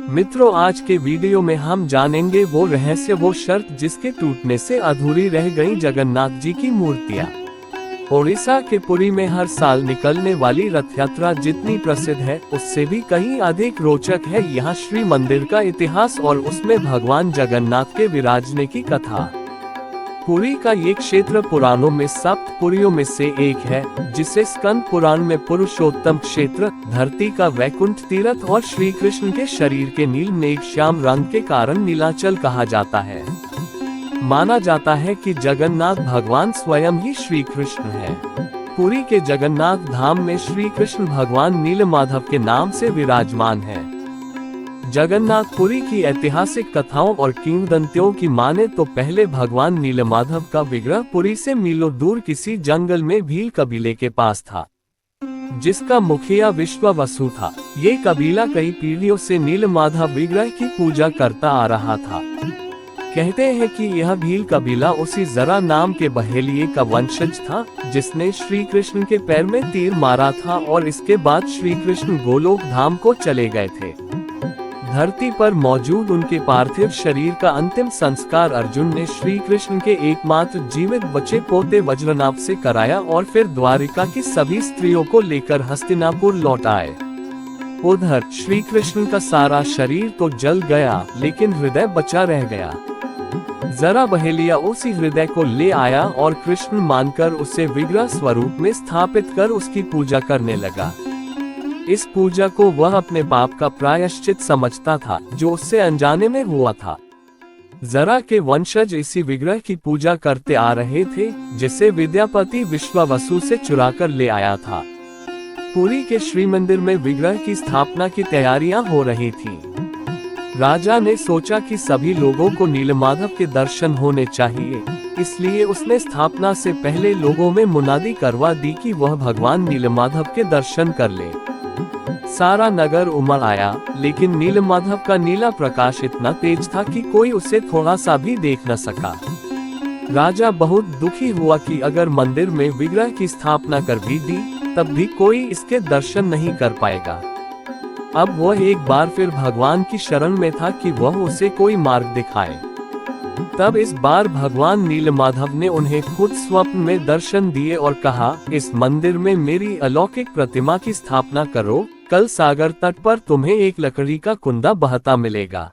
मित्रों, आज के वीडियो में हम जानेंगे वो रहस्य, वो शर्त जिसके टूटने से अधूरी रह गई जगन्नाथ जी की मूर्तियाँ। ओडिशा के पुरी में हर साल निकलने वाली रथ यात्रा जितनी प्रसिद्ध है, उससे भी कहीं अधिक रोचक है यहाँ श्री मंदिर का इतिहास और उसमें भगवान जगन्नाथ के विराजने की कथा। पुरी का ये क्षेत्र पुराणों में सप्त पुरियों में से एक है, जिसे स्कंद पुराण में पुरुषोत्तम क्षेत्र, धरती का वैकुंठ तीर्थ और श्री कृष्ण के शरीर के नील मेघ श्याम रंग के कारण नीलाचल कहा जाता है। माना जाता है कि जगन्नाथ भगवान स्वयं ही श्री कृष्ण है। पुरी के जगन्नाथ धाम में श्री कृष्ण भगवान नीलमाधव के नाम से विराजमान है। जगन्नाथपुरी की ऐतिहासिक कथाओं और किंवदंतियों की माने तो पहले भगवान नीलमाधव का विग्रह पुरी से मीलों दूर किसी जंगल में भील कबीले के पास था, जिसका मुखिया विश्वावसु था। ये कबीला कई पीढ़ियों से नीलमाधव विग्रह की पूजा करता आ रहा था। कहते हैं कि यह भील कबीला उसी जरा नाम के बहेलिये का वंशज था, जिसने श्री कृष्ण के पैर में तीर मारा था और इसके बाद श्री कृष्ण गोलोक धाम को चले गए थे। धरती पर मौजूद उनके पार्थिव शरीर का अंतिम संस्कार अर्जुन ने श्री कृष्ण के एकमात्र जीवित बचे पोते वज्रनाभ से कराया और फिर द्वारिका की सभी स्त्रियों को लेकर हस्तिनापुर लौट आए। उधर श्री कृष्ण का सारा शरीर तो जल गया, लेकिन हृदय बचा रह गया। जरा बहेलिया उसी हृदय को ले आया और कृष्ण मानकर उसे विग्रह स्वरूप में स्थापित कर उसकी पूजा करने लगा। इस पूजा को वह अपने पाप का प्रायश्चित समझता था, जो उससे अनजाने में हुआ था। जरा के वंशज इसी विग्रह की पूजा करते आ रहे थे, जिसे विद्यापति विश्वावसु से चुरा कर ले आया था। पुरी के श्री मंदिर में विग्रह की स्थापना की तैयारियां हो रही थी। राजा ने सोचा कि सभी लोगों को नीलमाधव के दर्शन होने चाहिए, इसलिए उसने स्थापना से पहले लोगों में मुनादी करवा दी कि वह भगवान नीलमाधव के दर्शन कर ले। सारा नगर उमड़ आया, लेकिन नीलमाधव का नीला प्रकाश इतना तेज था कि कोई उसे थोड़ा सा भी देख न सका। राजा बहुत दुखी हुआ कि अगर मंदिर में विग्रह की स्थापना कर भी दी, तब भी कोई इसके दर्शन नहीं कर पाएगा। अब वह एक बार फिर भगवान की शरण में था कि वह उसे कोई मार्ग दिखाए। तब इस बार भगवान नीलमाधव ने उन्हें खुद स्वप्न में दर्शन दिए और कहा, इस मंदिर में मेरी अलौकिक प्रतिमा की स्थापना करो। कल सागर तट पर तुम्हें एक लकड़ी का कुंदा बहता मिलेगा,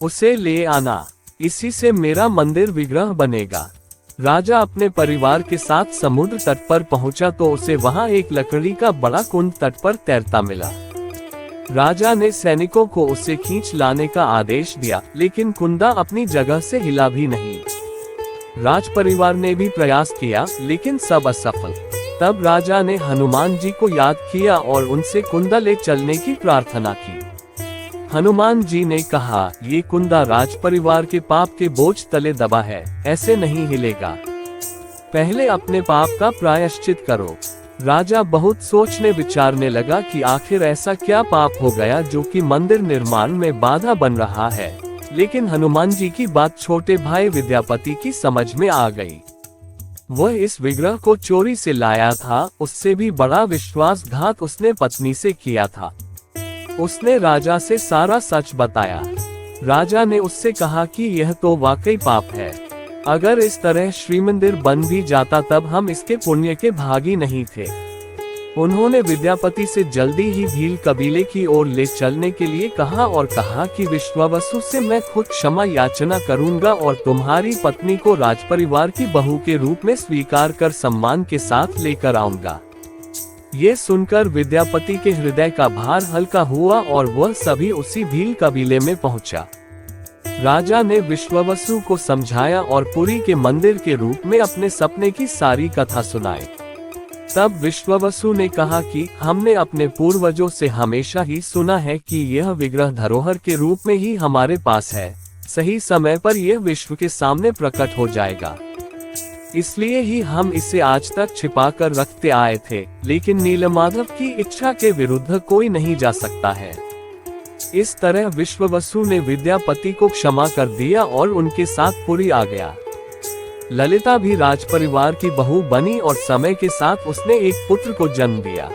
उसे ले आना, इसी से मेरा मंदिर विग्रह बनेगा। राजा अपने परिवार के साथ समुद्र तट पर पहुंचा तो उसे वहां एक लकड़ी का बड़ा कुंड तट पर तैरता मिला। राजा ने सैनिकों को उसे खींच लाने का आदेश दिया, लेकिन कुंदा अपनी जगह से हिला भी नहीं। राज परिवार ने भी प्रयास किया, लेकिन सब असफल। तब राजा ने हनुमान जी को याद किया और उनसे कुंदा ले चलने की प्रार्थना की। हनुमान जी ने कहा, ये कुंदा राज परिवार के पाप के बोझ तले दबा है, ऐसे नहीं हिलेगा। पहले अपने पाप का प्रायश्चित करो। राजा बहुत सोचने विचारने लगा कि आखिर ऐसा क्या पाप हो गया जो कि मंदिर निर्माण में बाधा बन रहा है। लेकिन हनुमान जी की बात छोटे भाई विद्यापति की समझ में आ गई। वह इस विग्रह को चोरी से लाया था, उससे भी बड़ा विश्वासघात उसने पत्नी से किया था। उसने राजा से सारा सच बताया। राजा ने उससे कहा कि यह तो वाकई पाप है। अगर इस तरह श्री मंदिर बन भी जाता तब हम इसके पुण्य के भागी नहीं थे। उन्होंने विद्यापति से जल्दी ही भील कबीले की ओर ले चलने के लिए कहा और कहा कि विश्वावसु से मैं खुद क्षमा याचना करूंगा और तुम्हारी पत्नी को राजपरिवार की बहू के रूप में स्वीकार कर सम्मान के साथ लेकर आऊंगा। ये सुनकर विद्यापति के हृदय का भार हल्का हुआ और वह सभी उसी भील कबीले में पहुंचा। राजा ने विश्वावसु को समझाया और पुरी के मंदिर के रूप में अपने सपने की सारी कथा सुनाई। तब विश्वावसु ने कहा कि हमने अपने पूर्वजों से हमेशा ही सुना है कि यह विग्रह धरोहर के रूप में ही हमारे पास है। सही समय पर यह विश्व के सामने प्रकट हो जाएगा, इसलिए ही हम इसे आज तक छिपा कर रखते आए थे। लेकिन नीलमाधव की इच्छा के विरुद्ध कोई नहीं जा सकता है। इस तरह विश्वावसु ने विद्यापति को क्षमा कर दिया और उनके साथ पुरी आ गया। ललिता भी राजपरिवार की बहू बनी और समय के साथ उसने एक पुत्र को जन्म दिया।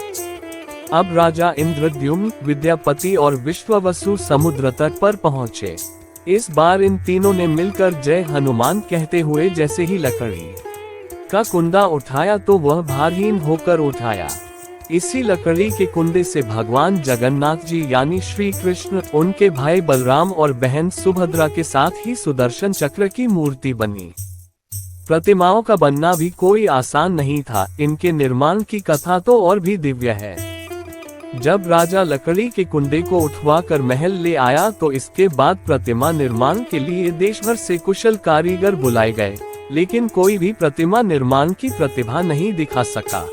अब राजा इंद्रद्युम्न, विद्यापति और विश्वावसु समुद्र तट पर पहुँचे। इस बार इन तीनों ने मिलकर जय हनुमान कहते हुए जैसे ही लकड़ी का कुंदा उठाया तो वह भारहीन होकर उठाया। इसी लकड़ी के कुंदे से भगवान जगन्नाथ जी यानी श्री कृष्ण, उनके भाई बलराम और बहन सुभद्रा के साथ ही सुदर्शन चक्र की मूर्ति बनी। प्रतिमाओं का बनना भी कोई आसान नहीं था, इनके निर्माण की कथा तो और भी दिव्य है। जब राजा लकड़ी के कुंडे को उठवाकर महल ले आया तो इसके बाद प्रतिमा निर्माण के लिए देश भर से कुशल कारीगर बुलाए गए, लेकिन कोई भी प्रतिमा निर्माण की प्रतिभा नहीं दिखा सका।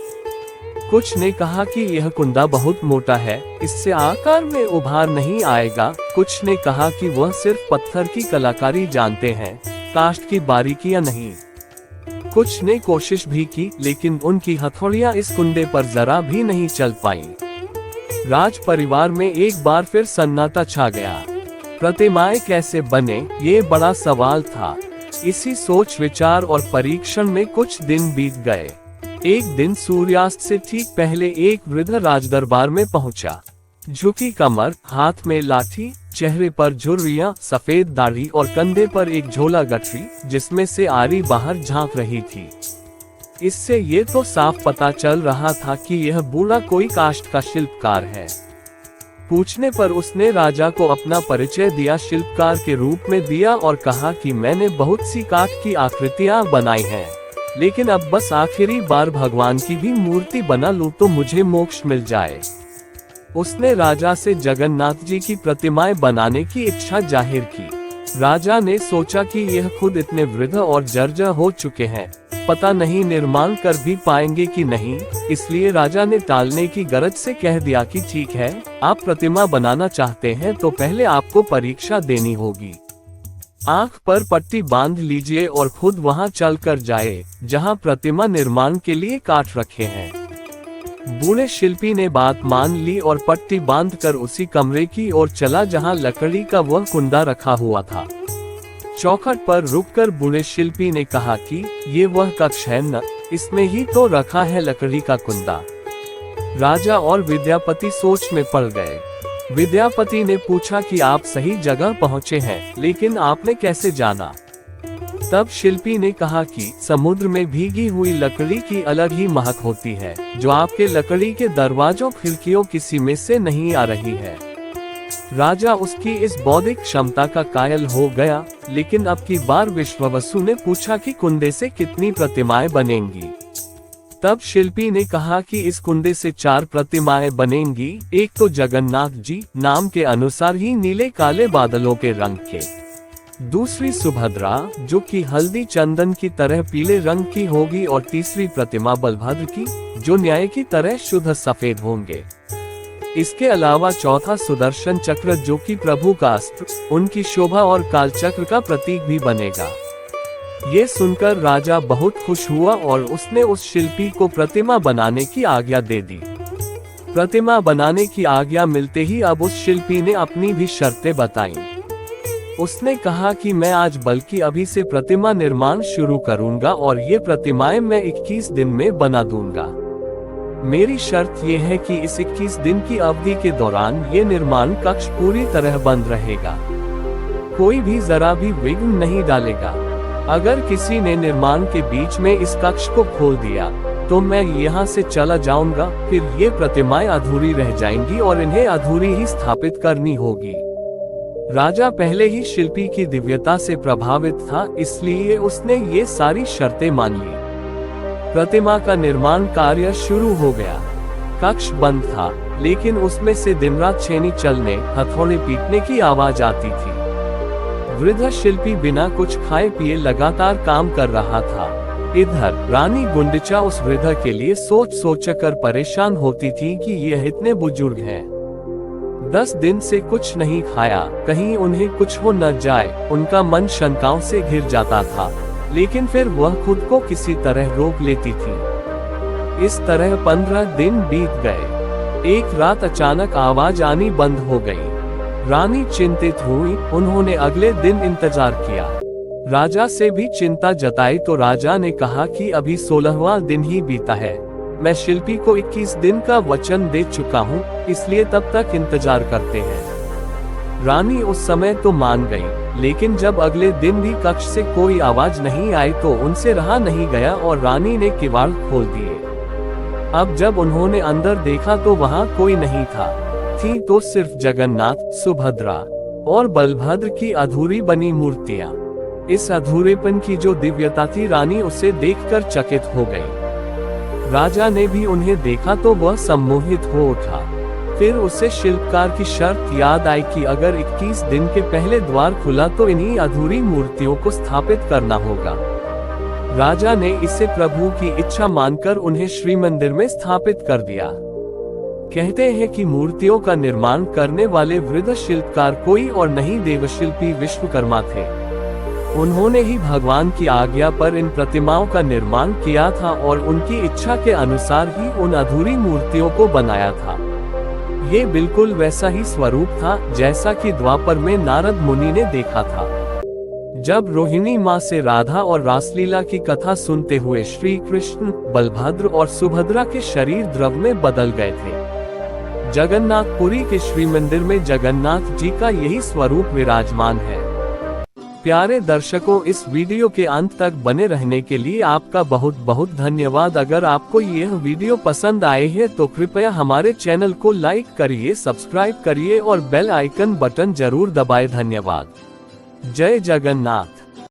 कुछ ने कहा कि यह कुंदा बहुत मोटा है, इससे आकार में उभार नहीं आएगा। कुछ ने कहा कि वह सिर्फ पत्थर की कलाकारी जानते हैं, काष्ठ की बारीकियां नहीं। कुछ ने कोशिश भी की, लेकिन उनकी हथौड़ियां इस कुंडे पर जरा भी नहीं चल पाईं। राज परिवार में एक बार फिर सन्नाटा छा गया। प्रतिमाएं कैसे बने, ये बड़ा सवाल था। इसी सोच विचार और परीक्षण में कुछ दिन बीत गए। एक दिन सूर्यास्त से ठीक पहले एक वृद्ध राजदरबार में पहुंचा। झुकी कमर, हाथ में लाठी, चेहरे पर झुर्रियां, सफेद दाढ़ी और कंधे पर एक झोला गठरी जिसमें से आरी बाहर झांक रही थी। इससे ये तो साफ पता चल रहा था कि यह बूढ़ा कोई काष्ठ का शिल्पकार है। पूछने पर उसने राजा को अपना परिचय दिया, शिल्पकार के रूप में दिया और कहा कि मैंने बहुत सी काठ की आकृतियां बनाई हैं, लेकिन अब बस आखिरी बार भगवान की भी मूर्ति बना लूं तो मुझे मोक्ष मिल जाए। उसने राजा से जगन्नाथ जी की प्रतिमाएं बनाने की इच्छा जाहिर की। राजा ने सोचा कि यह खुद इतने वृद्ध और जर्जर हो चुके हैं, पता नहीं निर्माण कर भी पाएंगे कि नहीं, इसलिए राजा ने टालने की गरज से कह दिया कि ठीक है, आप प्रतिमा बनाना चाहते हैं तो पहले आपको परीक्षा देनी होगी। आंख पर पट्टी बांध लीजिए और खुद वहां चल कर जाए जहां प्रतिमा निर्माण के लिए काठ रखे हैं। बूढ़े शिल्पी ने बात मान ली और पट्टी बांधकर उसी कमरे की ओर चला जहां लकड़ी का वह कुंडा रखा हुआ था। चौखट पर रुककर बूढ़े शिल्पी ने कहा कि ये वह कक्ष है न, इसमें ही तो रखा है लकड़ी का कुंदा। राजा और विद्यापति सोच में पड़ गए। विद्यापति ने पूछा कि आप सही जगह पहुँचे हैं, लेकिन आपने कैसे जाना? तब शिल्पी ने कहा कि समुद्र में भीगी हुई लकड़ी की अलग ही महक होती है, जो आपके लकड़ी के दरवाजों खिड़कियों किसी में से नहीं आ रही है। राजा उसकी इस बौद्धिक क्षमता का कायल हो गया, लेकिन अब की बार विश्वावसु ने पूछा कि कुंडे से कितनी प्रतिमाएं बनेंगी। तब शिल्पी ने कहा कि इस कुंडे से 4 प्रतिमाएं बनेंगी। एक तो जगन्नाथ जी, नाम के अनुसार ही नीले काले बादलों के रंग के। दूसरी सुभद्रा, जो कि हल्दी चंदन की तरह पीले रंग की होगी, और तीसरी प्रतिमा बलभद्र की, जो न्याय की तरह शुद्ध सफेद होंगे। इसके अलावा चौथा सुदर्शन चक्र, जो कि प्रभु का अस्त्र, उनकी शोभा और कालचक्र का प्रतीक भी बनेगा। ये सुनकर राजा बहुत खुश हुआ और उसने उस शिल्पी को प्रतिमा बनाने की आज्ञा दे दी। प्रतिमा बनाने की आज्ञा मिलते ही अब उस शिल्पी ने अपनी भी शर्तें बताईं। उसने कहा कि मैं आज बल्कि अभी से प्रतिमा निर्माण शुरू करूंगा और ये प्रतिमाएं मैं 21 दिन में बना दूंगा। मेरी शर्त यह है कि इस 21 दिन की अवधि के दौरान ये निर्माण कक्ष पूरी तरह बंद रहेगा, कोई भी जरा भी विघ्न नहीं डालेगा। अगर किसी ने निर्माण के बीच में इस कक्ष को खोल दिया तो मैं यहाँ से चला जाऊंगा, फिर ये प्रतिमाएं अधूरी रह जाएंगी और इन्हें अधूरी ही स्थापित करनी होगी। राजा पहले ही शिल्पी की दिव्यता से प्रभावित था, इसलिए उसने ये सारी शर्तें मान ली। प्रतिमा का निर्माण कार्य शुरू हो गया। कक्ष बंद था, लेकिन उसमें से दिन रात छेनी चलने, हथौड़े पीटने की आवाज आती थी। वृद्ध शिल्पी बिना कुछ खाए पिए लगातार काम कर रहा था। इधर रानी गुंडिचा उस वृद्ध के लिए सोच सोचकर परेशान होती थी कि यह इतने बुजुर्ग हैं, 10 दिन से कुछ नहीं खाया, कहीं उन्हें कुछ हो न जाए। उनका मन शंकाओं से घिर जाता था, लेकिन फिर वह खुद को किसी तरह रोक लेती थी। इस तरह 15 दिन बीत गए। एक रात अचानक आवाज आनी बंद हो गई। रानी चिंतित हुई। उन्होंने अगले दिन इंतजार किया, राजा से भी चिंता जताई तो राजा ने कहा कि अभी 16वां दिन ही बीता है, मैं शिल्पी को 21 दिन का वचन दे चुका हूँ, इसलिए तब तक इंतजार करते हैं। रानी उस समय तो मान गई, लेकिन जब अगले दिन भी कक्ष से कोई आवाज नहीं आई तो उनसे रहा नहीं गया और रानी ने किवाड़ खोल दिए। अब जब उन्होंने अंदर देखा तो वहाँ कोई नहीं था, थी तो सिर्फ जगन्नाथ, सुभद्रा और बलभद्र की अधूरी बनी मूर्तियां। इस अधूरेपन की जो दिव्यता थी, रानी उसे देखकर चकित हो गई। राजा ने भी उन्हें देखा तो वह सम्मोहित हो उठा। फिर उसे शिल्पकार की शर्त याद आई कि अगर 21 दिन के पहले द्वार खुला तो इन्हीं अधूरी मूर्तियों को स्थापित करना होगा। राजा ने इसे प्रभु की इच्छा मानकर उन्हें श्री मंदिर में स्थापित कर दिया। कहते हैं कि मूर्तियों का निर्माण करने वाले वृद्ध शिल्पकार कोई और नहीं, देवशिल्पी विश्वकर्मा थे। उन्होंने ही भगवान की आज्ञा पर इन प्रतिमाओं का निर्माण किया था और उनकी इच्छा के अनुसार ही उन अधूरी मूर्तियों को बनाया था। ये बिल्कुल वैसा ही स्वरूप था जैसा कि द्वापर में नारद मुनि ने देखा था। जब रोहिणी माँ से राधा और रासलीला की कथा सुनते हुए श्री कृष्ण, बलभद्र और सुभद्रा के शरीर द्रव में बदल गए थे। जगन्नाथपुरी के श्री मंदिर में जगन्नाथ जी का यही स्वरूप विराजमान है। प्यारे दर्शकों, इस वीडियो के अंत तक बने रहने के लिए आपका बहुत बहुत धन्यवाद। अगर आपको यह वीडियो पसंद आए है तो कृपया हमारे चैनल को लाइक करिए, सब्सक्राइब करिए और बेल आइकन बटन जरूर दबाएं। धन्यवाद। जय जगन्नाथ।